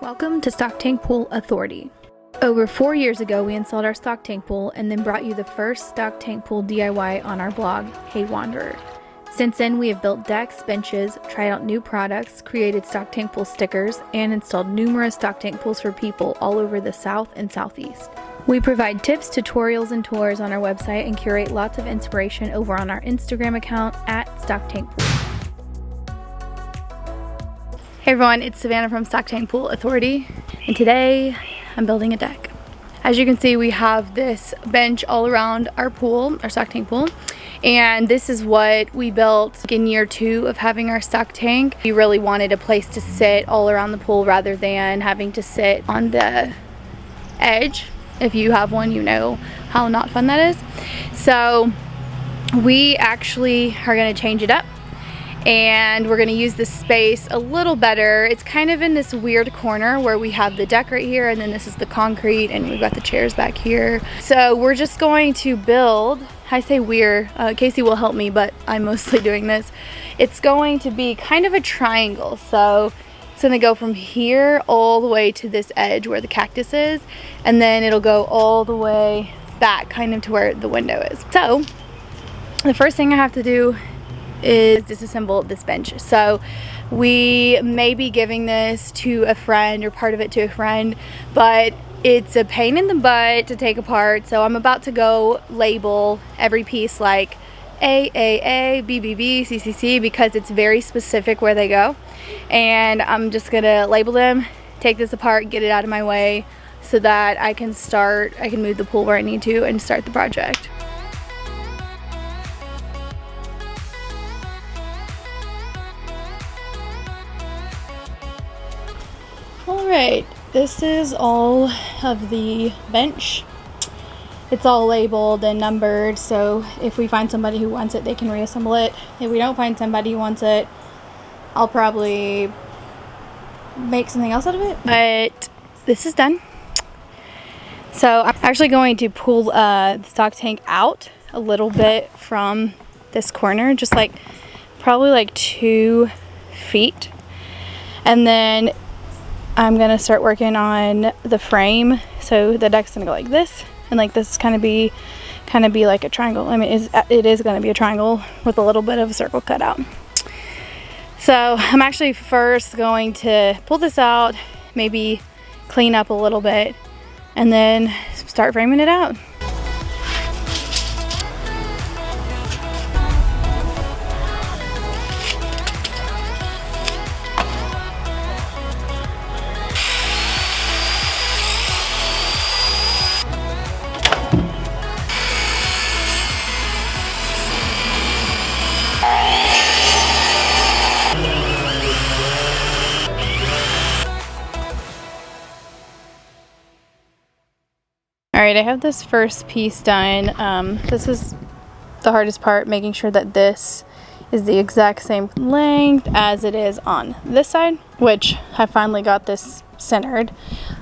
Welcome to Stock Tank Pool Authority. Over 4 years ago, we installed our stock tank pool and then brought you the first stock tank pool DIY on our blog, Hey Wanderer. Since then, we have built decks, benches, tried out new products, created stock tank pool stickers, and installed numerous stock tank pools for people all over the South and Southeast. We provide tips, tutorials, and tours on our website and curate lots of inspiration over on our Instagram account at Stock Tank Pool. Hey everyone, it's Savannah from Stock Tank Pool Authority, and today I'm building a deck. As you can see, we have this bench all around our pool, our stock tank pool, and this is what we built in year 2 of having our stock tank. We really wanted a place to sit all around the pool rather than having to sit on the edge. If you have one, you know how not fun that is. So we actually are going to change it up, and we're going to use this space a little better. It's kind of in this weird corner where we have the deck right here, and then this is the concrete, and we've got the chairs back here. So we're just going to build, I say we're, Casey will help me, but I'm mostly doing this. It's going to be kind of a triangle, so it's going to go from here all the way to this edge where the cactus is, and then it'll go all the way back kind of to where the window is. So the first thing I have to do is disassemble this bench. So we may be giving this to a friend or part of it to a friend, but it's a pain in the butt to take apart. So I'm about to go label every piece like AAA, BBB, CCC, because it's very specific where they go. And I'm just gonna label them, take this apart, get it out of my way so that I can move the pool where I need to and start the project. Alright, this is all of the bench. It's all labeled and numbered, so if we find somebody who wants it, they can reassemble it. If we don't find somebody who wants it, I'll probably make something else out of it. But this is done. So I'm actually going to pull the stock tank out a little bit from this corner, just like probably like 2 feet. And then I'm gonna start working on the frame. So the deck's gonna go like this, and like this kind of be like a triangle. I mean, it is gonna be a triangle with a little bit of a circle cut out. So I'm actually first going to pull this out, maybe clean up a little bit, and then start framing it out. Alright, I have this first piece done. This is the hardest part, making sure that this is the exact same length as it is on this side, which I finally got this centered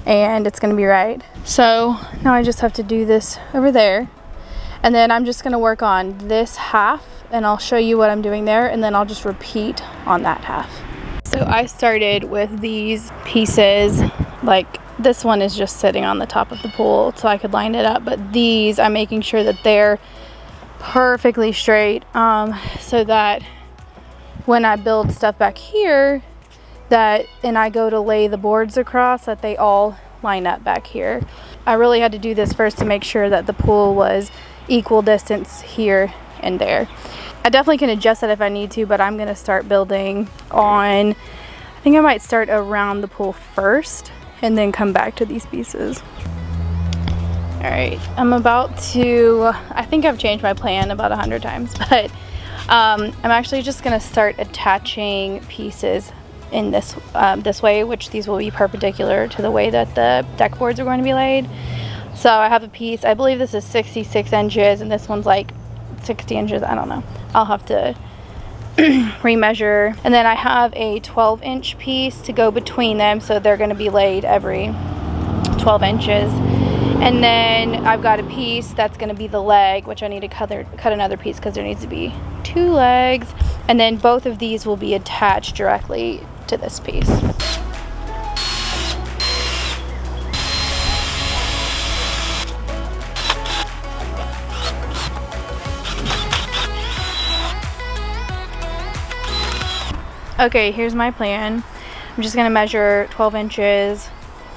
and it's going to be right. So now I just have to do this over there, and then I'm just going to work on this half and I'll show you what I'm doing there, and then I'll just repeat on that half. So I started with these pieces, like this one is just sitting on the top of the pool so I could line it up, but these I'm making sure that they're perfectly straight, so that when I build stuff back here and I go to lay the boards across, that they all line up back here. I really had to do this first to make sure that the pool was equal distance here and there. I definitely can adjust that if I need to, but I'm gonna start building on, I think I might start around the pool first and then come back to these pieces. Alright, I'm about to, I think I've changed my plan about 100 times, but I'm actually just gonna start attaching pieces in this way, which these will be perpendicular to the way that the deck boards are going to be laid. So I have a piece, I believe this is 66 inches, and this one's like 60 inches, I don't know. I'll have to remeasure. And then I have a 12-inch piece to go between them, so they're going to be laid every 12 inches. And then I've got a piece that's going to be the leg, which I need to cut another piece because there needs to be 2 legs. And then both of these will be attached directly to this piece. Okay, here's my plan. I'm just gonna measure 12 inches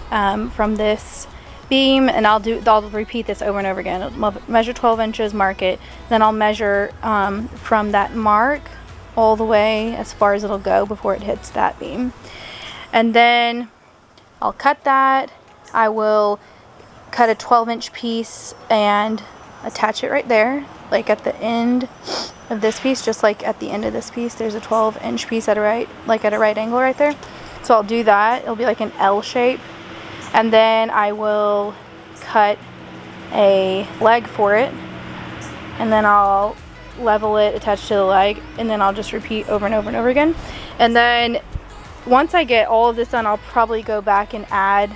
from this beam, and I'll repeat this over and over again. I'll measure 12 inches, mark it, then I'll measure from that mark all the way as far as it'll go before it hits that beam. And then I'll cut that. I will cut a 12-inch piece and attach it right there, like at the end of this piece, just like at the end of this piece there's a 12-inch piece at a right angle right there. So I'll do that. It'll be like an L shape, and then I will cut a leg for it, and then I'll level it, attach to the leg, and then I'll just repeat over and over and over again. And then once I get all of this done, I'll probably go back and add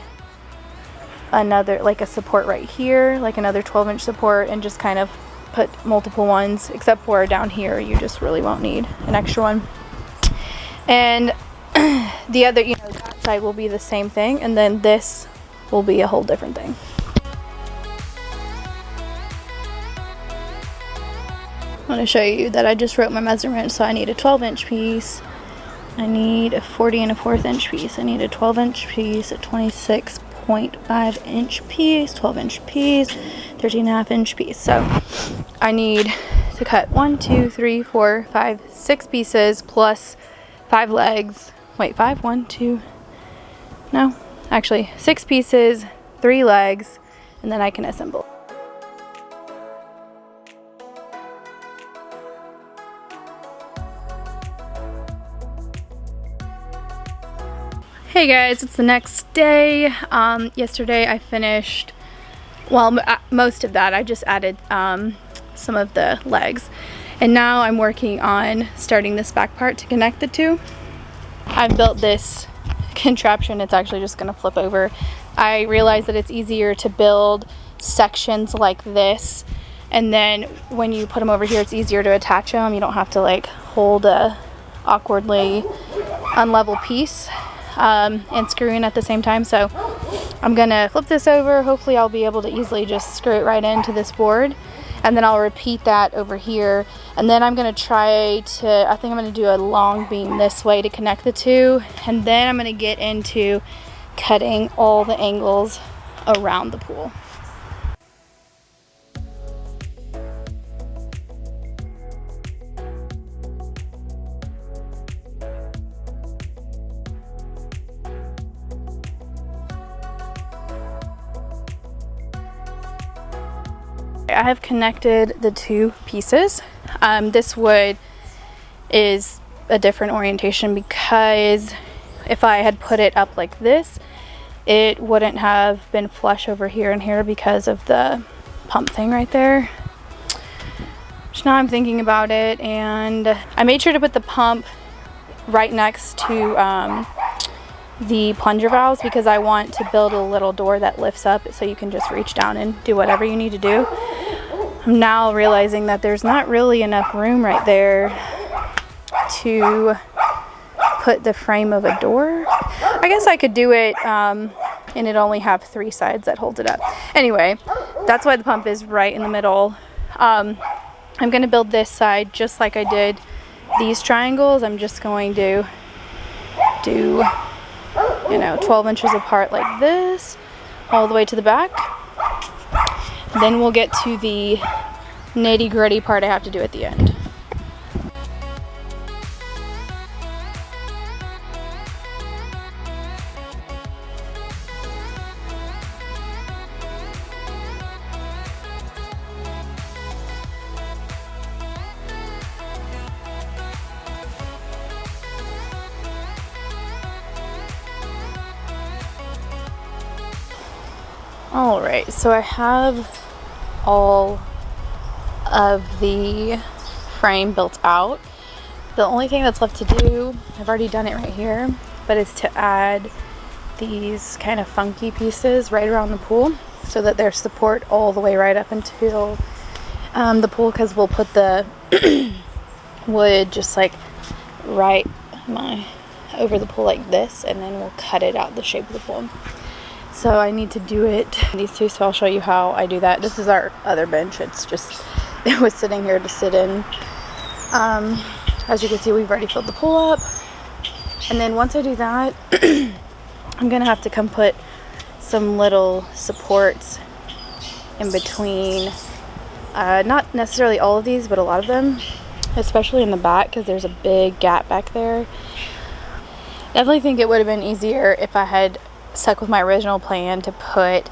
another, like a support right here, like another 12-inch support, and just kind of put multiple ones, except for down here you just really won't need an extra one. And the other, that side will be the same thing, and then this will be a whole different thing. I want to show you that I just wrote my measurements. So I need a 12-inch piece, I need a 40 1/4 inch piece, I need a 12-inch piece, a 26.5 inch piece, 12-inch piece, 13 1/2 inch piece. So I need to cut 1, 2, 3, 4, 5, 6 pieces plus 5 legs. Wait, 5? 1, 2, no, actually 6 pieces, 3 legs, and then I can assemble. Hey guys, it's the next day. Yesterday I finished, well, most of that. I just added some of the legs, and now I'm working on starting this back part to connect the two. I've built this contraption. It's actually just gonna flip over. I realized that it's easier to build sections like this, and then when you put them over here, it's easier to attach them. You don't have to like hold a awkwardly unlevel piece and screw in at the same time. So I'm gonna flip this over. Hopefully I'll be able to easily just screw it right into this board, and then I'll repeat that over here. And then I'm gonna try to, I think I'm gonna do a long beam this way to connect the two, and then I'm gonna get into cutting all the angles around the pool. I have connected the two pieces. This wood is a different orientation because if I had put it up like this, it wouldn't have been flush over here and here because of the pump thing right there. So now I'm thinking about it, and I made sure to put the pump right next to the plunger valves because I want to build a little door that lifts up so you can just reach down and do whatever you need to do. I'm now realizing that there's not really enough room right there to put the frame of a door. I guess I could do it and it only have 3 sides that hold it up. Anyway, that's why the pump is right in the middle. I'm going to build this side just like I did these triangles. I'm just going to do 12 inches apart like this all the way to the back. Then we'll get to the nitty-gritty part I have to do at the end. Alright, so I have all of the frame built out. The only thing that's left to do, I've already done it right here, but is to add these kind of funky pieces right around the pool so that there's support all the way right up until the pool, because we'll put the wood just like right over the pool like this, and then we'll cut it out the shape of the pool. So I need to do it these two, so I'll show you how I do that. This is our other bench. It was sitting here to sit in. As you can see, we've already filled the pool up. And then once I do that, I'm gonna have to come put some little supports in between, not necessarily all of these, but a lot of them, especially in the back, because there's a big gap back there. Definitely think it would have been easier if I had stuck with my original plan to put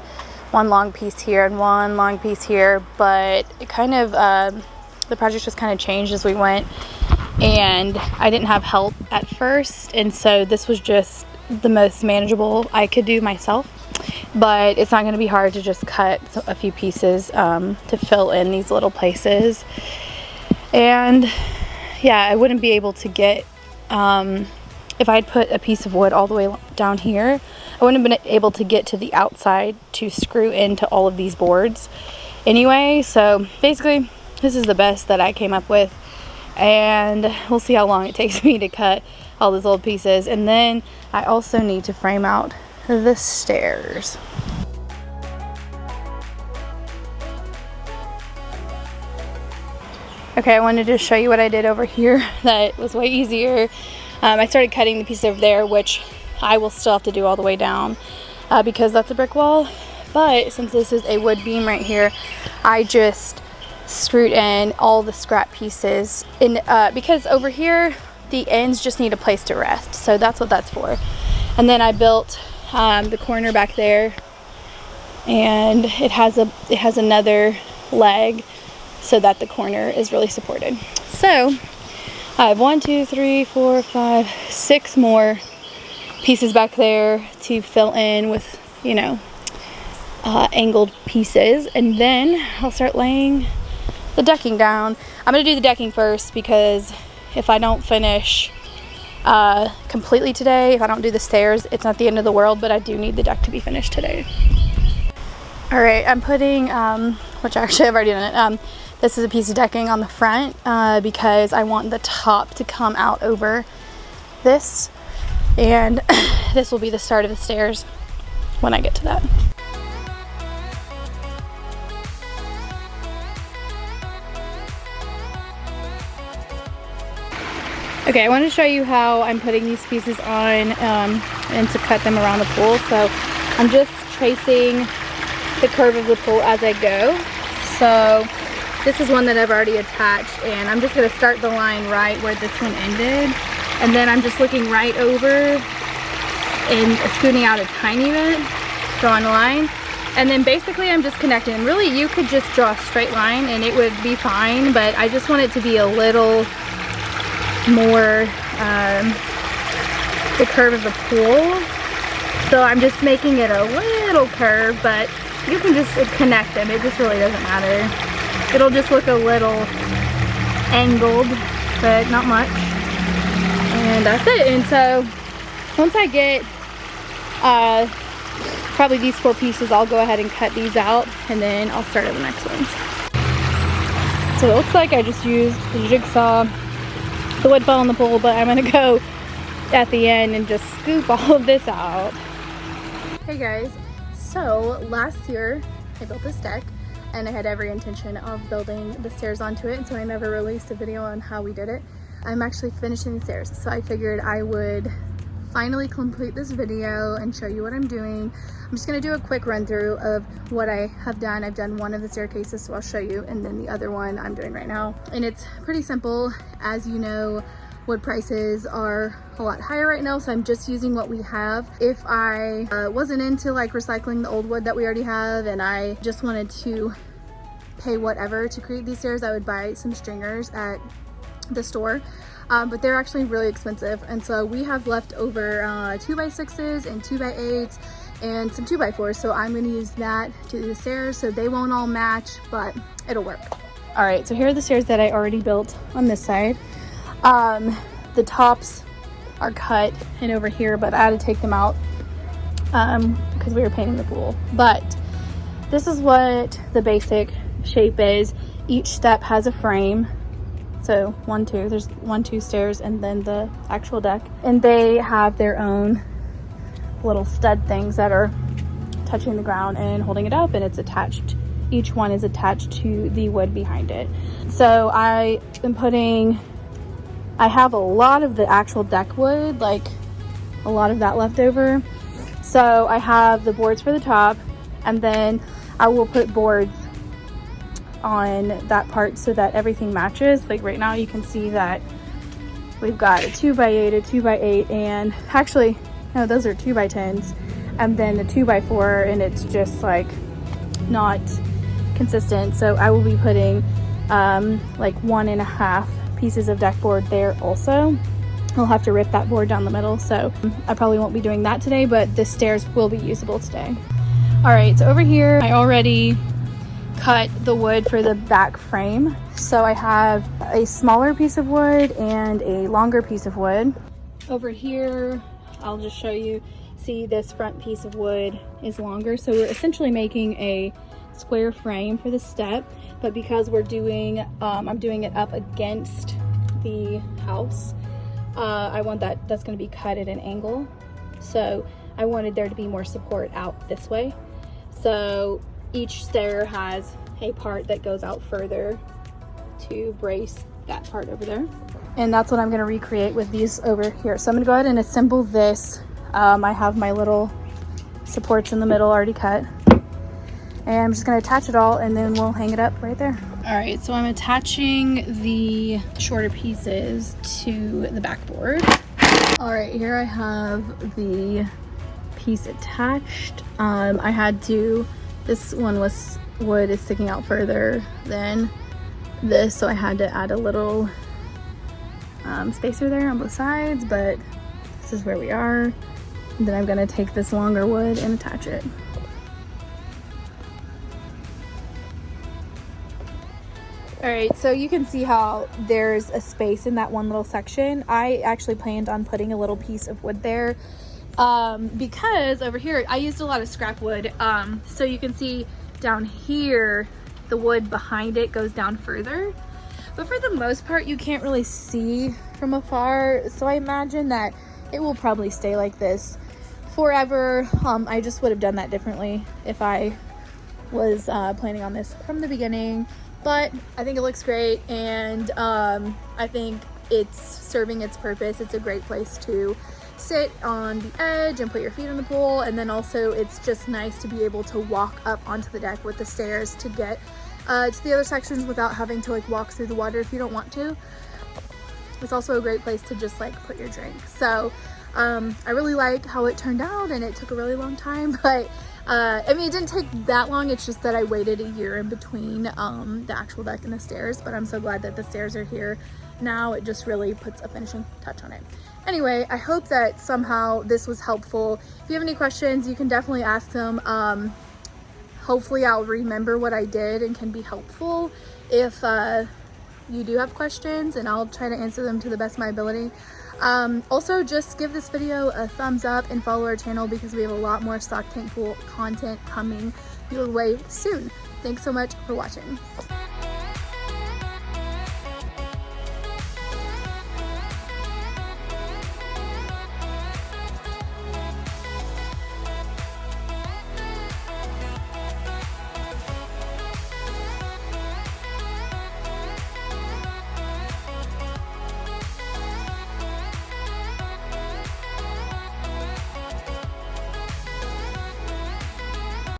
one long piece here and one long piece here, but it kind of, the project just kind of changed as we went, and I didn't have help at first, and so this was just the most manageable I could do myself. But it's not going to be hard to just cut a few pieces to fill in these little places. And yeah, I wouldn't be able to get, if I had put a piece of wood all the way down here, I wouldn't have been able to get to the outside to screw into all of these boards anyway. So basically, this is the best that I came up with, and we'll see how long it takes me to cut all these little pieces. And then I also need to frame out the stairs. Okay, I wanted to show you what I did over here that was way easier. I started cutting the piece over there, which I will still have to do all the way down because that's a brick wall. But since this is a wood beam right here, I just screwed in all the scrap pieces in, because over here the ends just need a place to rest, so that's what that's for. And then I built the corner back there, and it has another leg so that the corner is really supported. So I have 1, 2, 3, 4, 5, 6 more pieces back there to fill in with, you know, angled pieces, and then I'll start laying the decking down. I'm gonna do the decking first because if I don't finish completely today, if I don't do the stairs, it's not the end of the world, but I do need the deck to be finished today. All right, I'm putting, which actually I've already done it, this is a piece of decking on the front because I want the top to come out over this, and this will be the start of the stairs when I get to that. Okay, I want to show you how I'm putting these pieces on and to cut them around the pool. So I'm just tracing the curve of the pool as I go. So this is one that I've already attached, and I'm just going to start the line right where this one ended, and then I'm just looking right over and scooting out a tiny bit, drawing a line, and then basically I'm just connecting. And really, you could just draw a straight line and it would be fine, but I just want it to be a little more the curve of the pool, so I'm just making it a little curve, but you can just connect them. It just really doesn't matter. It'll just look a little angled, but not much, and that's it. And so once I get probably these 4 pieces, I'll go ahead and cut these out, and then I'll start on the next ones. So it looks like I just used the jigsaw. The wood fell in the pool, but I'm gonna go at the end and just scoop all of this out. Hey guys, so last year I built this deck, and I had every intention of building the stairs onto it, and so I never released a video on how we did it. I'm actually finishing the stairs, so I figured I would finally complete this video and show you what I'm doing. I'm just gonna do a quick run through of what I have done. I've done one of the staircases, so I'll show you, and then the other one I'm doing right now. And it's pretty simple. As you know, wood prices are a lot higher right now, so I'm just using what we have. If I wasn't into like recycling the old wood that we already have, and I just wanted to pay whatever to create these stairs, I would buy some stringers at the store. But they're actually really expensive, and so we have left over 2x6s and 2x8s and some 2x4s, so I'm going to use that to do the stairs, so they won't all match, but it'll work. All right, so here are the stairs that I already built on this side. The tops are cut and over here, but I had to take them out because we were painting the pool. But this is what the basic shape is. Each step has a frame. So 1, 2, there's 1, 2 stairs, and then the actual deck. And they have their own little stud things that are touching the ground and holding it up, and it's attached. Each one is attached to the wood behind it. So I have a lot of the actual deck wood, like a lot of that left over. So I have the boards for the top, and then I will put boards on that part so that everything matches. Like right now you can see that we've got a 2x8, a 2x8, and actually no, those are 2x10s, and then the 2x4, and it's just like not consistent. So I will be putting like 1.5 pieces of deck board there also. I'll have to rip that board down the middle, so I probably won't be doing that today, but the stairs will be usable today. All right, so over here I already cut the wood for the back frame. So I have a smaller piece of wood and a longer piece of wood. Over here, I'll just show you, see this front piece of wood is longer. So we're essentially making a square frame for the step, but because we're doing, I'm doing it up against the house, I want that's gonna be cut at an angle. So I wanted there to be more support out this way. So each stair has a part that goes out further to brace that part over there. And that's what I'm gonna recreate with these over here. So I'm gonna go ahead and assemble this. I have my little supports in the middle already cut. And I'm just gonna attach it all, and then we'll hang it up right there. All right, so I'm attaching the shorter pieces to the backboard. All right, here I have the piece attached. I had to, this one was, wood is sticking out further than this, so I had to add a little spacer there on both sides, but this is where we are. And then I'm gonna take this longer wood and attach it. All right, so you can see how there's a space in that one little section. I actually planned on putting a little piece of wood there because over here I used a lot of scrap wood. So you can see down here, the wood behind it goes down further. But for the most part, you can't really see from afar. So I imagine that it will probably stay like this forever. I just would have done that differently if I was planning on this from the beginning. But I think it looks great, and I think it's serving its purpose. It's a great place to sit on the edge and put your feet in the pool, and then also it's just nice to be able to walk up onto the deck with the stairs to get to the other sections without having to like walk through the water if you don't want to. It's also a great place to just like put your drink. So I really like how it turned out, and it took a really long time, but I mean, it didn't take that long. It's just that I waited a year in between the actual deck and the stairs, but I'm so glad that the stairs are here now. It just really puts a finishing touch on it. Anyway, I hope that somehow this was helpful. If you have any questions, you can definitely ask them. Hopefully I'll remember what I did and can be helpful if you do have questions, and I'll try to answer them to the best of my ability. Also, just give this video a thumbs up and follow our channel because we have a lot more stock tank pool content coming your way soon. Thanks so much for watching.